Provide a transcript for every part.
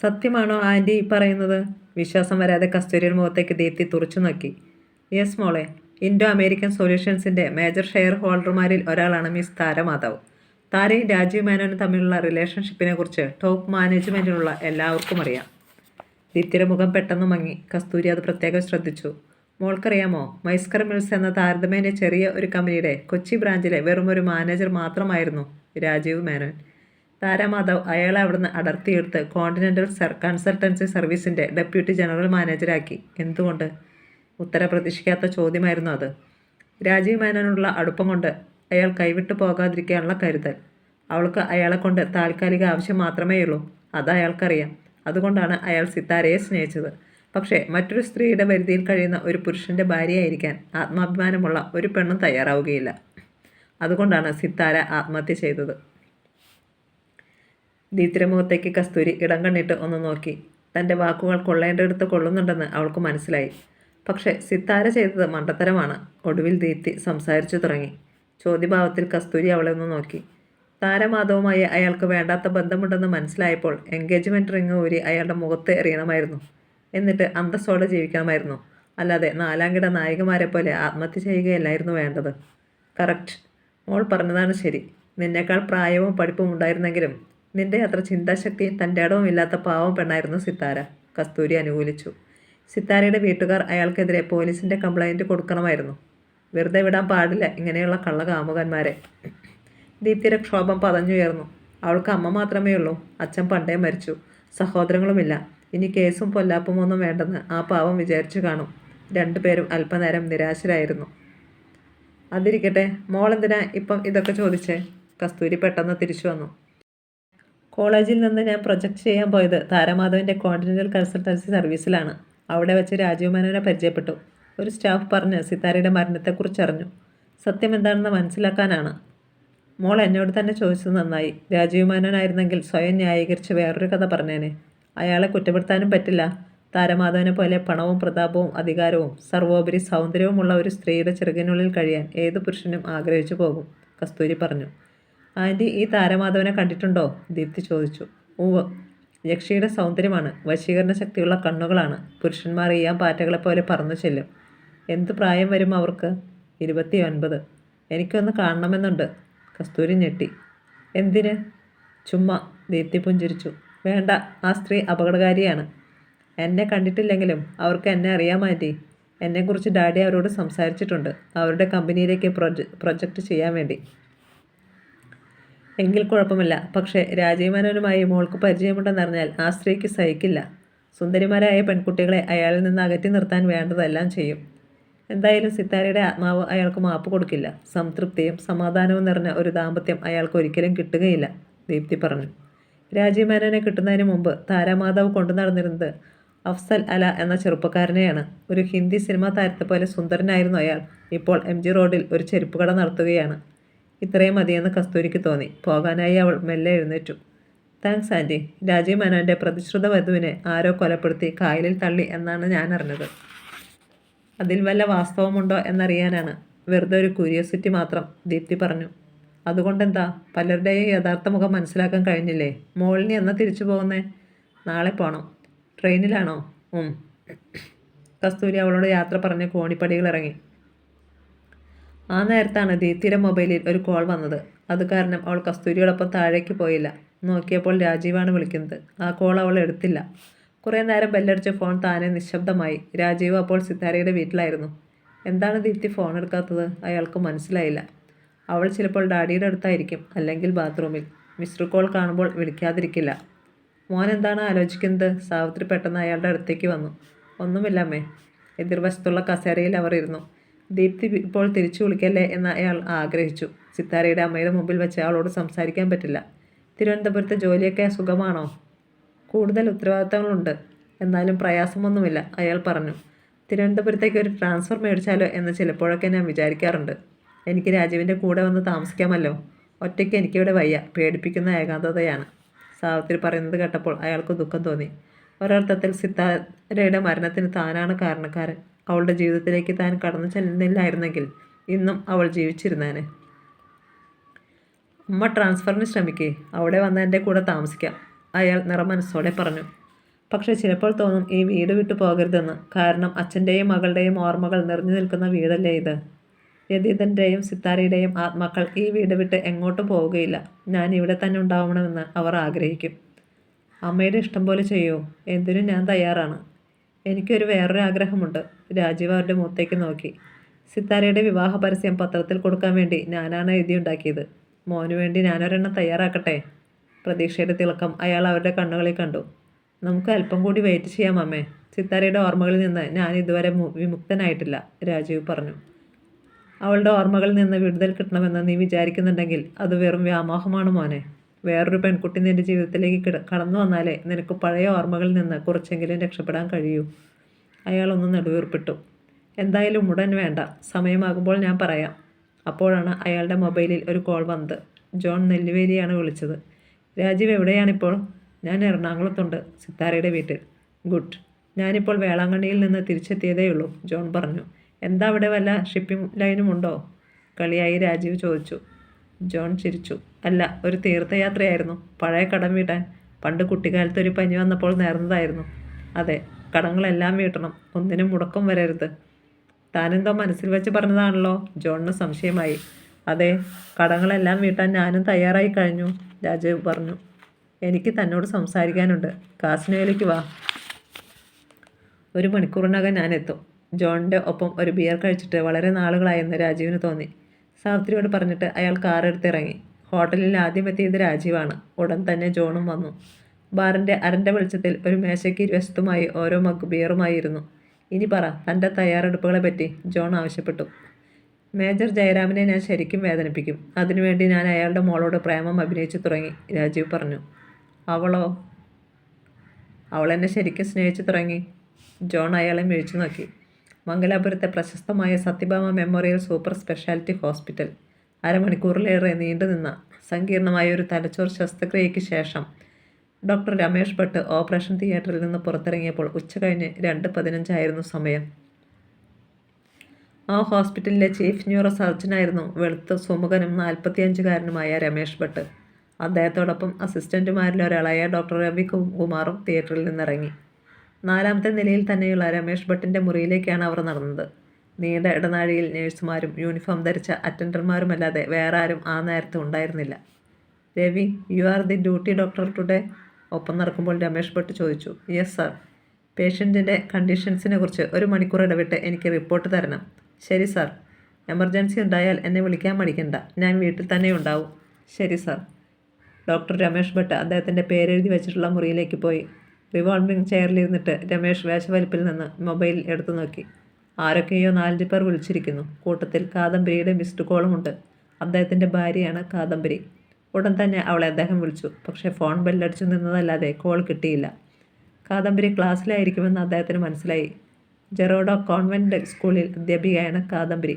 സത്യമാണോ ആൻറ്റി ഈ പറയുന്നത്? വിശ്വാസം വരാതെ കസ്തൂരിയുടെ മുഖത്തേക്ക് ദീപ്തി തുറച്ചു നോക്കി. യെസ് മോളെ, ഇൻഡോ അമേരിക്കൻ സൊല്യൂഷൻസിൻ്റെ മേജർ ഷെയർ ഹോൾഡർമാരിൽ ഒരാളാണ് മിസ് താര മാധവ്. താരയും രാജീവ് മേനോനും തമ്മിലുള്ള റിലേഷൻഷിപ്പിനെ കുറിച്ച് ടോപ്പ് മാനേജ്മെൻറ്റിലുള്ള എല്ലാവർക്കും അറിയാം. ദീപ്തിയുടെ മുഖം പെട്ടെന്ന് മങ്ങി. കസ്തൂരി അത് പ്രത്യേകം ശ്രദ്ധിച്ചു. മോൾക്കറിയാമോ, മൈസ്കർ മിൽസ് എന്ന താരതമ്യേന ചെറിയ ഒരു കമ്പനിയുടെ കൊച്ചി ബ്രാഞ്ചിലെ വെറും ഒരു മാനേജർ മാത്രമായിരുന്നു രാജീവ് മേനോൻ. താര മാധവ് അയാളെ അവിടുന്ന് അടർത്തിയെടുത്ത് കോണ്ടിനെൻ്റൽ കൺസൾട്ടൻസി സർവീസിൻ്റെ ഡെപ്യൂട്ടി ജനറൽ മാനേജരാക്കി. എന്തുകൊണ്ട്? ഉത്തരം പ്രതീക്ഷിക്കാത്ത ചോദ്യമായിരുന്നു അത്. രാജീവ് മേനോനുള്ള അടുപ്പം കൊണ്ട് അയാൾ കൈവിട്ടു പോകാതിരിക്കാനുള്ള കരുതൽ. അവൾക്ക് അയാളെ കൊണ്ട് താൽക്കാലിക ആവശ്യം മാത്രമേയുള്ളൂ. അത് അയാൾക്കറിയാം. അതുകൊണ്ടാണ് അയാൾ സിത്താരയെ സ്നേഹിച്ചത്. പക്ഷേ മറ്റൊരു സ്ത്രീയുടെ പരിധിയിൽ കഴിയുന്ന ഒരു പുരുഷൻ്റെ ഭാര്യയായിരിക്കാൻ ആത്മാഭിമാനമുള്ള ഒരു പെണ്ണും തയ്യാറാവുകയില്ല. അതുകൊണ്ടാണ് സിത്താര ആത്മഹത്യ ചെയ്തത്. ദീപ്തിയുടെ മുഖത്തേക്ക് കസ്തൂരി ഇടം കണ്ണിട്ട് ഒന്ന് നോക്കി. തൻ്റെ വാക്കുകൾ കൊള്ളേണ്ടടുത്ത് കൊള്ളുന്നുണ്ടെന്ന് അവൾക്ക് മനസ്സിലായി. പക്ഷേ സിത്താര ചെയ്തത് മണ്ടത്തരമാണ്. ഒടുവിൽ ദീപ്തി സംസാരിച്ചു തുടങ്ങി. ചോദ്യഭാവത്തിൽ കസ്തൂരി അവളെ ഒന്ന് നോക്കി. താരമാധവുമായി അയാൾക്ക് വേണ്ടാത്ത ബന്ധമുണ്ടെന്ന് മനസ്സിലായപ്പോൾ എൻഗേജ്മെൻറ്റ് റിങ് ഊരി അയാളുടെ മുഖത്ത് എറിയണമായിരുന്നു. എന്നിട്ട് അന്തസ്സോടെ ജീവിക്കണമായിരുന്നു. അല്ലാതെ നാലാംകിട നായികമാരെ പോലെ ആത്മഹത്യ ചെയ്യുകയല്ലായിരുന്നു വേണ്ടത്. കറക്റ്റ്, മോൾ പറഞ്ഞതാണ് ശരി. നിന്നേക്കാൾ പ്രായവും പഠിപ്പും ഉണ്ടായിരുന്നെങ്കിലും നിന്റെ അത്ര ചിന്താശക്തിയും തൻ്റെ ഇടവും ഇല്ലാത്ത പാവം പെണ്ണായിരുന്നു സിത്താര. കസ്തൂരി അനുകൂലിച്ചു. സിത്താരയുടെ വീട്ടുകാർ അയാൾക്കെതിരെ പോലീസിൻ്റെ കംപ്ലൈൻറ്റ് കൊടുക്കണമായിരുന്നു. വെറുതെ വിടാൻ പാടില്ല ഇങ്ങനെയുള്ള കള്ളകാമുകന്മാരെ. ദീപ്തിയുടെ ക്ഷോഭം പതഞ്ഞുയർന്നു. അവൾക്ക് അമ്മ മാത്രമേ ഉള്ളൂ. അച്ഛൻ പണ്ടേ മരിച്ചു. സഹോദരങ്ങളുമില്ല. ഇനി കേസും പൊല്ലാപ്പും ഒന്നും വേണ്ടെന്ന് ആ പാവം വിചാരിച്ചു കാണും. രണ്ടുപേരും അല്പനേരം നിരാശരായിരുന്നു. അതിരിക്കട്ടെ, മോളെന്തിനാ ഇപ്പം ഇതൊക്കെ ചോദിച്ചേ? കസ്തൂരി പെട്ടെന്ന് തിരിച്ചു വന്നു. കോളേജിൽ നിന്ന് ഞാൻ പ്രൊജക്റ്റ് ചെയ്യാൻ പോയത് താരമാധവൻ്റെ കോണ്ടിനെൻ്റൽ കൺസൾട്ടൻസി സർവീസിലാണ്. അവിടെ വെച്ച് രാജീവ് മേനോനെ പരിചയപ്പെട്ടു. ഒരു സ്റ്റാഫ് പറഞ്ഞ് സിത്താരയുടെ മരണത്തെക്കുറിച്ച് അറിഞ്ഞു. സത്യം എന്താണെന്ന് മനസ്സിലാക്കാനാണ്. മോൾ എന്നോട് തന്നെ ചോദിച്ചത് നന്നായി. രാജീവ് മേനോനായിരുന്നെങ്കിൽ സ്വയം ന്യായീകരിച്ച് വേറൊരു കഥ പറഞ്ഞേനെ. അയാളെ കുറ്റപ്പെടുത്താനും പറ്റില്ല. താരമാധവനെ പോലെ പണവും പ്രതാപവും അധികാരവും സർവോപരി സൗന്ദര്യവുമുള്ള ഒരു സ്ത്രീയുടെ ചിറകിനുള്ളിൽ കഴിയാൻ ഏത് പുരുഷനും ആഗ്രഹിച്ചു പോകും. കസ്തൂരി പറഞ്ഞു. ആൻറ്റി ഈ താരമാധവനെ കണ്ടിട്ടുണ്ടോ? ദീപ്തി ചോദിച്ചു. ഉവ്വ്. യക്ഷിയുടെ സൗന്ദര്യമാണ്. വശീകരണ ശക്തിയുള്ള കണ്ണുകളാണ്. പുരുഷന്മാർ ഈയാൻ പാറ്റകളെപ്പോലെ പറന്നു ചെല്ലും. എന്ത് പ്രായം വരും അവർക്ക്? 29. എനിക്കൊന്ന് കാണണമെന്നുണ്ട്. കസ്തൂരി ഞെട്ടി. എന്തിന്? ചുമ്മാ. ദീപ്തി പുഞ്ചിരിച്ചു. വേണ്ട, ആ സ്ത്രീ അപകടകാരിയാണ്. എന്നെ കണ്ടിട്ടില്ലെങ്കിലും അവർക്ക് എന്നെ അറിയാം ആൻറ്റി. എന്നെക്കുറിച്ച് ഡാഡി അവരോട് സംസാരിച്ചിട്ടുണ്ട്. അവരുടെ കമ്പനിയിലേക്ക് പ്രൊജക്റ്റ് ചെയ്യാൻ വേണ്ടി. എങ്കിൽ കുഴപ്പമില്ല. പക്ഷേ രാജീവ് മേനോനുമായി മോൾക്ക് പരിചയമുണ്ടെന്നറിഞ്ഞാൽ ആ സ്ത്രീക്ക് സഹിക്കില്ല. സുന്ദരിമാരായ പെൺകുട്ടികളെ അയാളിൽ നിന്ന് അകറ്റി നിർത്താൻ വേണ്ടതെല്ലാം ചെയ്യും. എന്തായാലും സിത്താരയുടെ ആത്മാവ് അയാൾക്ക് മാപ്പ് കൊടുക്കില്ല. സംതൃപ്തിയും സമാധാനവും നിറഞ്ഞ ഒരു ദാമ്പത്യം അയാൾക്ക് ഒരിക്കലും കിട്ടുകയില്ല. ദീപ്തി പറഞ്ഞു. രാജീവ് മേനോനെ കിട്ടുന്നതിന് മുമ്പ് താരമാധവ് കൊണ്ടു നടന്നിരുന്നത് അഫ്സൽ അല എന്ന ചെറുപ്പക്കാരനെയാണ്. ഒരു ഹിന്ദി സിനിമാ താരത്തെ പോലെ സുന്ദരനായിരുന്നു അയാൾ. ഇപ്പോൾ MG റോഡിൽ ഒരു ചെരുപ്പ് കട നടത്തുകയാണ്. ഇത്രയും മതിയെന്ന് കസ്തൂരിക്ക് തോന്നി. പോകാനായി അവൾ മെല്ലെ എഴുന്നേറ്റു. Thanks aunty. രാജീവ് മേനോൻ്റെ പ്രതിശ്രുത വധുവിനെ ആരോ കൊലപ്പെടുത്തി കായലിൽ തള്ളി എന്നാണ് ഞാൻ അറിഞ്ഞത്. അതിൽ വല്ല വാസ്തവമുണ്ടോ എന്നറിയാനാണ്. വെറുതെ ഒരു ക്യൂരിയോസിറ്റി മാത്രം. ദീപ്തി പറഞ്ഞു. അതുകൊണ്ടെന്താ? പലരുടെയും യഥാർത്ഥ മുഖം മനസ്സിലാക്കാൻ കഴിഞ്ഞില്ലേ? മോളിനി എന്നാ തിരിച്ചു പോകുന്നേ? നാളെ പോകണം. ട്രെയിനിലാണോ? കസ്തൂരി അവളോട് യാത്ര പറഞ്ഞ് കോണിപ്പടികൾ ഇറങ്ങി. ആ നേരത്താണ് ദീപ്തിയുടെ മൊബൈലിൽ ഒരു കോൾ വന്നത്. അത് കാരണം അവൾ കസ്തൂരിയോടൊപ്പം താഴേക്ക് പോയില്ല. നോക്കിയപ്പോൾ രാജീവാണ് വിളിക്കുന്നത്. ആ കോൾ അവൾ എടുത്തില്ല. കുറേ നേരം ബെല്ലടിച്ച ഫോൺ താനെ നിശബ്ദമായി. രാജീവ് അപ്പോൾ സിത്താരയുടെ വീട്ടിലായിരുന്നു. എന്താണ് ദീപ്തി ഫോൺ എടുക്കാത്തത്? അയാൾക്ക് മനസ്സിലായില്ല. അവൾ ചിലപ്പോൾ ഡാഡിയുടെ അടുത്തായിരിക്കും, അല്ലെങ്കിൽ ബാത്റൂമിൽ. മിസ്ഡ് കോൾ കാണുമ്പോൾ വിളിക്കാതിരിക്കില്ല. മോൻ എന്താണ് ആലോചിക്കുന്നത്? സാവിത്രി പെട്ടെന്ന് അയാളുടെ അടുത്തേക്ക് വന്നു. ഒന്നുമില്ലമ്മേ. എതിർവശത്തുള്ള കസേരയിൽ അവർ ഇരുന്നു. ദീപ്തി ഇപ്പോൾ തിരിച്ചു വിളിക്കല്ലേ എന്ന് അയാൾ ആഗ്രഹിച്ചു. സിത്താരയുടെ അമ്മയുടെ മുമ്പിൽ വെച്ച് അവളോട് സംസാരിക്കാൻ പറ്റില്ല. തിരുവനന്തപുരത്തെ ജോലിയൊക്കെ സുഖമാണോ? കൂടുതൽ ഉത്തരവാദിത്തങ്ങളുണ്ട്, എന്നാലും പ്രയാസമൊന്നുമില്ല, അയാൾ പറഞ്ഞു. തിരുവനന്തപുരത്തേക്ക് ഒരു ട്രാൻസ്ഫർ മേടിച്ചാലോ എന്ന് ചിലപ്പോഴൊക്കെ ഞാൻ വിചാരിക്കാറുണ്ട്. എനിക്ക് രാജീവിൻ്റെ കൂടെ വന്ന് താമസിക്കാമല്ലോ. ഒറ്റയ്ക്ക് എനിക്കിവിടെ വയ്യ. പേടിപ്പിക്കുന്ന ഏകാന്തതയാണ്. സാവിത്രി പറയുന്നത് കേട്ടപ്പോൾ അയാൾക്ക് ദുഃഖം തോന്നി. ഒരർത്ഥത്തിൽ സിത്താരയുടെ മരണത്തിന് താനാണ് കാരണക്കാരൻ. അവളുടെ ജീവിതത്തിലേക്ക് താൻ കടന്നു ചെല്ലുന്നില്ലായിരുന്നെങ്കിൽ ഇന്നും അവൾ ജീവിച്ചിരുന്നേനെ. അമ്മ ട്രാൻസ്ഫറിന് ശ്രമിക്കേ. അവിടെ വന്ന് എൻ്റെ കൂടെ താമസിക്കാം, അയാൾ നിറമനസ്സോടെ പറഞ്ഞു. പക്ഷെ ചിലപ്പോൾ തോന്നും ഈ വീട് വിട്ടു പോകരുതെന്ന്. കാരണം അച്ഛൻ്റെയും മകളുടെയും ഓർമ്മകൾ നിറഞ്ഞു നിൽക്കുന്ന വീടല്ലേ ഇത്. രതീതൻ്റെയും സിത്താരയുടെയും ആത്മാക്കൾ ഈ വീട് വിട്ട് എങ്ങോട്ടും പോവുകയില്ല. ഞാൻ ഇവിടെ തന്നെ ഉണ്ടാവണമെന്ന് അവർ ആഗ്രഹിക്കും. അമ്മയുടെ ഇഷ്ടം പോലെ ചെയ്യൂ. എന്തിനും ഞാൻ തയ്യാറാണ്. എനിക്കൊരു വേറൊരു ആഗ്രഹമുണ്ട്. രാജീവ് അവരുടെ മുഖത്തേക്ക് നോക്കി. സിത്താരയുടെ വിവാഹ പരസ്യം പത്രത്തിൽ കൊടുക്കാൻ വേണ്ടി ഞാനാണ് എഴുതിയുണ്ടാക്കിയത്. മോനു വേണ്ടി ഞാനൊരെണ്ണം തയ്യാറാക്കട്ടെ? പ്രതീക്ഷയുടെ തിളക്കം അയാൾ അവരുടെ കണ്ണുകളിൽ കണ്ടു. നമുക്ക് അല്പം കൂടി വെയിറ്റ് ചെയ്യാം അമ്മേ. സിത്താരയുടെ ഓർമ്മകളിൽ നിന്ന് ഞാൻ ഇതുവരെ വിമുക്തനായിട്ടില്ല, രാജീവ് പറഞ്ഞു. അവളുടെ ഓർമ്മകളിൽ നിന്ന് വിടുതൽ കിട്ടണമെന്ന് നീ വിചാരിക്കുന്നുണ്ടെങ്കിൽ അത് വെറും വ്യാമോഹമാണ് മോനെ. വേറൊരു പെൺകുട്ടി നിന്റെ ജീവിതത്തിലേക്ക് കടന്നു വന്നാലേ നിനക്ക് പഴയ ഓർമ്മകളിൽ നിന്ന് കുറച്ചെങ്കിലും രക്ഷപ്പെടാൻ കഴിയൂ. അയാളൊന്ന് നെടുവീർപ്പിട്ടു. എന്തായാലും ഉടൻ വേണ്ട, സമയമാകുമ്പോൾ ഞാൻ പറയാം. അപ്പോഴാണ് അയാളുടെ മൊബൈലിൽ ഒരു കോൾ വന്നത്. ജോൺ നെല്ലുവേലിയാണ് വിളിച്ചത്. രാജീവ് എവിടെയാണിപ്പോൾ? ഞാൻ എറണാകുളത്തുണ്ട്, സിത്താരയുടെ വീട്ടിൽ. ഗുഡ്. ഞാനിപ്പോൾ വേളാങ്കണ്ണിയിൽ നിന്ന് തിരിച്ചെത്തിയതേയുള്ളൂ, ജോൺ പറഞ്ഞു. എന്താ അവിടെ വല്ല ഷിപ്പിംഗ് ലൈനും ഉണ്ടോ? കളിയായി രാജീവ് ചോദിച്ചു. ജോൺ ചിരിച്ചു. അല്ല, ഒരു തീർത്ഥയാത്രയായിരുന്നു. പഴയ കടം വീട്ടാൻ. പണ്ട് കുട്ടിക്കാലത്ത് ഒരു പനി വന്നപ്പോൾ നേർന്നതായിരുന്നു. അതെ, കടങ്ങളെല്ലാം വീട്ടണം, ഒന്നിനും മുടക്കം വരരുത്. താനെന്തോ മനസ്സിൽ വെച്ച് പറഞ്ഞതാണല്ലോ, ജോണിന് സംശയമായി. അതെ, കടങ്ങളെല്ലാം വീട്ടാൻ ഞാനും തയ്യാറായി കഴിഞ്ഞു, രാജീവ് പറഞ്ഞു. എനിക്ക് തന്നോട് സംസാരിക്കാനുണ്ട്. കാസിനോയിലേക്ക് വാ. 1 മണിക്കൂറിനകം ഞാൻ എത്തും. ജോണിൻ്റെ ഒപ്പം ഒരു ബിയർ കഴിച്ചിട്ട് വളരെ നാളുകളായെന്ന് രാജീവിന് തോന്നി. സാവിത്രിയോട് പറഞ്ഞിട്ട് അയാൾ കാറെടുത്തിറങ്ങി. ഹോട്ടലിൽ ആദ്യം എത്തിയത് രാജീവാണ്. ഉടൻ തന്നെ ജോണും വന്നു. ബാറിൻ്റെ അരൻ്റെ വെളിച്ചത്തിൽ ഒരു മേശയ്ക്ക് ഇരുവശത്തുമായി ഓരോ മഗ് ബിയറുമായി ഇരുന്നു. ഇനി പറ, തൻ്റെ തയ്യാറെടുപ്പുകളെ പറ്റി, ജോൺ ആവശ്യപ്പെട്ടു. മേജർ ജയരാമിനെ ഞാൻ ശരിക്കും വേദനിപ്പിക്കും. അതിനുവേണ്ടി ഞാൻ അയാളുടെ മോളോട് പ്രേമം അഭിനയിച്ചു തുടങ്ങി, രാജീവ് പറഞ്ഞു. അവളോ? അവളെന്നെ ശരിക്കും സ്നേഹിച്ചു തുടങ്ങി. ജോൺ അയാളെ മിഴിച്ചു നോക്കി. മംഗലാപുരത്തെ പ്രശസ്തമായ Sathyabama memorial super speciality hospital. അരമണിക്കൂറിലേറെ നീണ്ടുനിന്ന സങ്കീർണമായ ഒരു തലച്ചോർ ശസ്ത്രക്രിയയ്ക്ക് ശേഷം ഡോക്ടർ രമേഷ് ഭട്ട് ഓപ്പറേഷൻ തിയേറ്ററിൽ നിന്ന് പുറത്തിറങ്ങിയപ്പോൾ ഉച്ചകഴിഞ്ഞ് 2:15 സമയം. ആ ഹോസ്പിറ്റലിലെ ചീഫ് ന്യൂറോ സർജനായിരുന്നു വെളുത്ത സുമുഖനും 45-കാരനുമായ രമേഷ് ഭട്ട്. അദ്ദേഹത്തോടൊപ്പം അസിസ്റ്റന്റുമാരിൽ ഒരാളായ ഡോക്ടർ രവി കുമാറും തിയേറ്ററിൽ നിന്നിറങ്ങി. 4-ാമത്തെ നിലയിൽ തന്നെയുള്ള രമേഷ് ഭട്ടിൻ്റെ മുറിയിലേക്കാണ് അവർ നടന്നത്. നീണ്ട ഇടനാഴിയിൽ നേഴ്സുമാരും യൂണിഫോം ധരിച്ച അറ്റൻഡർമാരുമല്ലാതെ വേറെ ആരും ആ നേരത്ത് ഉണ്ടായിരുന്നില്ല. Ravi, you are the duty doctor today? ഒപ്പം നടക്കുമ്പോൾ രമേഷ് ഭട്ട് ചോദിച്ചു. Yes sir. പേഷ്യൻറ്റിൻ്റെ കണ്ടീഷൻസിനെ കുറിച്ച് 1 മണിക്കൂർ ഇടവിട്ട് എനിക്ക് റിപ്പോർട്ട് തരണം. ശരി സാർ. എമർജൻസി ഉണ്ടായാൽ എന്നെ വിളിക്കാൻ മടിക്കണ്ട, ഞാൻ വീട്ടിൽ തന്നെ ഉണ്ടാവും. ശരി സാർ. ഡോക്ടർ രമേഷ് ഭട്ട് അദ്ദേഹത്തിൻ്റെ പേരെഴുതി വെച്ചിട്ടുള്ള മുറിയിലേക്ക് പോയി. റിവോൾവിംഗ് ചെയറിലിരുന്നിട്ട് രമേഷ് വേശവലിപ്പിൽ നിന്ന് മൊബൈൽ എടുത്തു നോക്കി. ആരൊക്കെയോ 4 പേർ വിളിച്ചിരിക്കുന്നു. കൂട്ടത്തിൽ കാദംബരിയുടെ മിസ്ഡ് കോളുമുണ്ട്. അദ്ദേഹത്തിൻ്റെ ഭാര്യയാണ് കാദംബരി. ഉടൻ തന്നെ അവളെ അദ്ദേഹം വിളിച്ചു. പക്ഷേ ഫോൺ ബെല്ലടിച്ചു നിന്നതല്ലാതെ കോൾ കിട്ടിയില്ല. കാദംബരി ക്ലാസ്സിലായിരിക്കുമെന്ന് അദ്ദേഹത്തിന് മനസ്സിലായി. ജെറോഡോ കോൺവെൻറ്റ് സ്കൂളിൽ അധ്യാപികയാണ് കാദംബരി.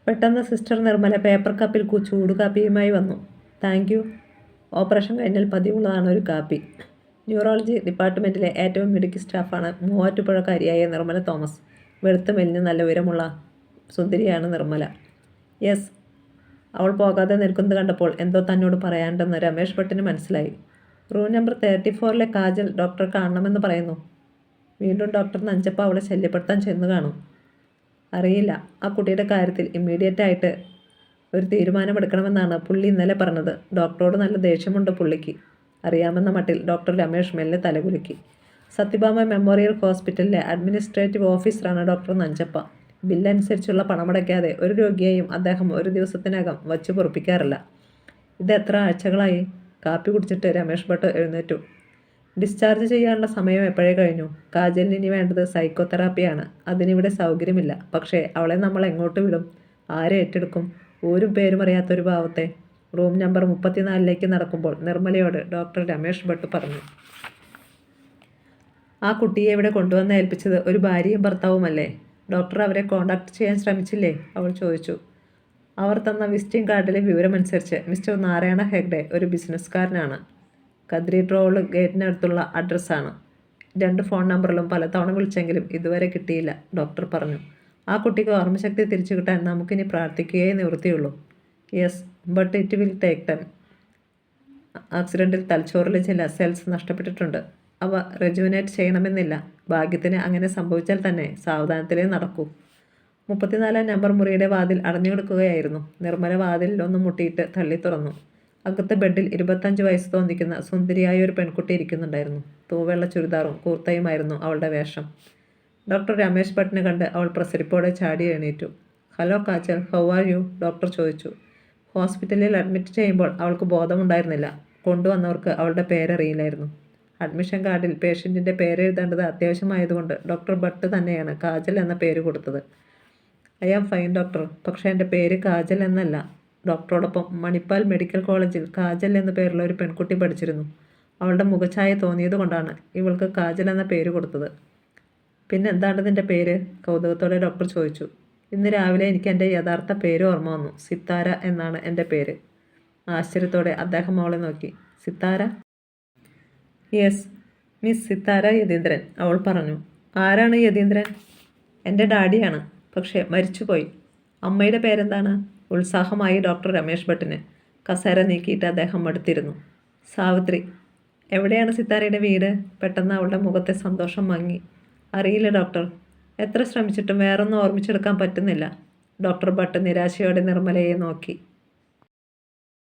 പെട്ടെന്ന് സിസ്റ്റർ നിർമ്മല പേപ്പർ കപ്പിൽ ചൂടുകാപ്പിയുമായി വന്നു. Thank you. ഓപ്പറേഷൻ കഴിഞ്ഞാൽ പതിവുള്ളതാണ് ഒരു കാപ്പി. ന്യൂറോളജി ഡിപ്പാർട്ട്മെൻറ്റിലെ ഏറ്റവും മിടുക്കി സ്റ്റാഫാണ് മൂവാറ്റുപുഴക്കാരിയായ നിർമ്മല തോമസ്. വെളുത്ത മെലിഞ്ഞ് നല്ല ഉയരമുള്ള സുന്ദരിയാണ് നിർമ്മല. യെസ്. അവൾ പോകാതെ നിൽക്കുന്നത് കണ്ടപ്പോൾ എന്തോ തന്നോട് പറയാണ്ടെന്ന് രമേഷ് ഭട്ടിന് മനസ്സിലായി. റൂം നമ്പർ 34-ലെ കാജൽ ഡോക്ടറെ കാണണമെന്ന് പറയുന്നു. വീണ്ടും ഡോക്ടർ നഞ്ചപ്പ അവളെ ശല്യപ്പെടുത്താൻ ചെന്നു കാണും. അറിയില്ല. ആ കുട്ടിയുടെ കാര്യത്തിൽ ഇമ്മീഡിയറ്റായിട്ട് ഒരു തീരുമാനമെടുക്കണമെന്നാണ് പുള്ളി ഇന്നലെ പറഞ്ഞത്. ഡോക്ടറോട് നല്ല ദേഷ്യമുണ്ട് പുള്ളിക്ക്. അറിയാമെന്ന മട്ടിൽ ഡോക്ടർ രമേഷ് മെല്ലെ തലകുലുക്കി. സത്യഭാമ മെമ്മോറിയൽ ഹോസ്പിറ്റലിലെ അഡ്മിനിസ്ട്രേറ്റീവ് ഓഫീസറാണ് ഡോക്ടർ നഞ്ചപ്പ. ബില്ലനുസരിച്ചുള്ള പണമടയ്ക്കാതെ ഒരു രോഗിയെയും അദ്ദേഹം ഒരു ദിവസത്തിനകം വച്ച് പൊറുപ്പിക്കാറില്ല. ഇത് എത്ര ആഴ്ചകളായി? കാപ്പി കുടിച്ചിട്ട് രമേഷ് ഭട്ട് എഴുന്നേറ്റു. ഡിസ്ചാർജ് ചെയ്യാനുള്ള സമയം എപ്പോഴേ കഴിഞ്ഞു. കാജലിന് ഇനി വേണ്ടത് സൈക്കോതെറാപ്പിയാണ്. അതിനിവിടെ സൗകര്യമില്ല. പക്ഷേ അവളെ നമ്മൾ എങ്ങോട്ട് വിടും? ആരെ ഏറ്റെടുക്കും? ഊരും പേരും അറിയാത്തൊരു പാവത്തെ. റൂം നമ്പർ 34-ലേക്ക് നടക്കുമ്പോൾ നിർമ്മലയോട് ഡോക്ടർ രമേഷ് ഭട്ട് പറഞ്ഞു. ആ കുട്ടിയെ ഇവിടെ കൊണ്ടുവന്ന് ഏൽപ്പിച്ചത് ഒരു ഭാര്യയും ഭർത്താവുമല്ലേ? ഡോക്ടർ അവരെ കോൺടാക്ട് ചെയ്യാൻ ശ്രമിച്ചില്ലേ? അവൾ ചോദിച്ചു. അവർ തന്ന വിസിറ്റിംഗ് കാർഡിലെ വിവരമനുസരിച്ച് മിസ്റ്റർ നാരായണ ഹെഗ്ഡെ ഒരു ബിസിനസ്സുകാരനാണ്. കദ്രീഡ്രോള് ഗേറ്റിനടുത്തുള്ള അഡ്രസ്സാണ്. 2 ഫോൺ നമ്പറിലും പലതവണ വിളിച്ചെങ്കിലും ഇതുവരെ കിട്ടിയില്ല, ഡോക്ടർ പറഞ്ഞു. ആ കുട്ടിക്ക് ഓർമ്മശക്തി തിരിച്ചു കിട്ടാൻ നമുക്കിനി പ്രാർത്ഥിക്കുകയേ നിവൃത്തിയുള്ളൂ. Yes, but it will take time. ആക്സിഡൻറ്റിൽ തലച്ചോറിലെ ചില സെൽസ് നഷ്ടപ്പെട്ടിട്ടുണ്ട്. അവ റെജുവിനേറ്റ് ചെയ്യണമെന്നില്ല. ഭാഗ്യത്തിന് അങ്ങനെ സംഭവിച്ചാൽ തന്നെ സാവധാനത്തിലേ നടക്കൂ. 34-ാം നമ്പർ മുറിയുടെ വാതിൽ അടഞ്ഞു കിടക്കുകയായിരുന്നു. നിർമ്മല വാതിലിലൊന്ന് മുട്ടിയിട്ട് തള്ളി തുറന്നു. അകത്ത് ബെഡിൽ 25 വയസ്സ് തോന്നിക്കുന്ന സുന്ദരിയായ ഒരു പെൺകുട്ടി ഇരിക്കുന്നുണ്ടായിരുന്നു. തൂവെള്ള ചുരിദാറും കൂർത്തയുമായിരുന്നു അവളുടെ വേഷം. ഡോക്ടർ രമേശ് ഭട്ടിനെ കണ്ട് അവൾ പ്രസരിപ്പോടെ ചാടി എണീറ്റു. Hello kajal, how are you? Doctor ചോദിച്ചു. ഹോസ്പിറ്റലിൽ അഡ്മിറ്റ് ചെയ്യുമ്പോൾ അവൾക്ക് ബോധമുണ്ടായിരുന്നില്ല. കൊണ്ടുവന്നവർക്ക് അവളുടെ പേരറിയില്ലായിരുന്നു. അഡ്മിഷൻ കാർഡിൽ പേഷ്യൻറ്റിൻ്റെ പേരെഴുതേണ്ടത് അത്യാവശ്യമായതുകൊണ്ട് ഡോക്ടർ ഭട്ട് തന്നെയാണ് കാജൽ എന്ന പേര് കൊടുത്തത്. ഐ ആം ഫൈൻ ഡോക്ടർ, പക്ഷേ എൻ്റെ പേര് കാജൽ എന്നല്ല. ഡോക്ടറോടൊപ്പം മണിപ്പാൽ മെഡിക്കൽ കോളേജിൽ കാജൽ എന്ന പേരുള്ള ഒരു പെൺകുട്ടി പഠിച്ചിരുന്നു. അവളുടെ മുഖഛായ തോന്നിയതുകൊണ്ടാണ് ഇവൾക്ക് കാജൽ എന്ന പേര് കൊടുത്തത്. പിന്നെന്താണ് നിൻ്റെ പേര്? കൗതുകത്തോടെ ഡോക്ടർ ചോദിച്ചു. ഇന്ന് രാവിലെ എനിക്ക് എൻ്റെ യഥാർത്ഥ പേര് ഓർമ്മ വന്നു. സിത്താര എന്നാണ് എൻ്റെ പേര്. ആശ്ചര്യത്തോടെ അദ്ദേഹം അവളെ നോക്കി. സിത്താര? യെസ്, മിസ് സിത്താര യതീന്ദ്രൻ, അവൾ പറഞ്ഞു. ആരാണ് യതീന്ദ്രൻ? എൻ്റെ ഡാഡിയാണ്, പക്ഷേ മരിച്ചുപോയി. അമ്മയുടെ പേരെന്താണ്? ഉത്സാഹമായി ഡോക്ടർ രമേശ് ഭട്ടിന്. കസേര നീക്കിയിട്ട് അദ്ദേഹം അടുത്തിരുന്നു. സാവിത്രി. എവിടെയാണ് സിത്താരയുടെ വീട്? പെട്ടെന്ന് അവളുടെ മുഖത്തെ സന്തോഷം മങ്ങി. അറിയില്ല ഡോക്ടർ, എത്ര ശ്രമിച്ചിട്ടും വേറൊന്നും ഓർമ്മിച്ചെടുക്കാൻ പറ്റുന്നില്ല. ഡോക്ടർ ഭട്ട് നിരാശയോടെ നിർമ്മലയെ നോക്കി.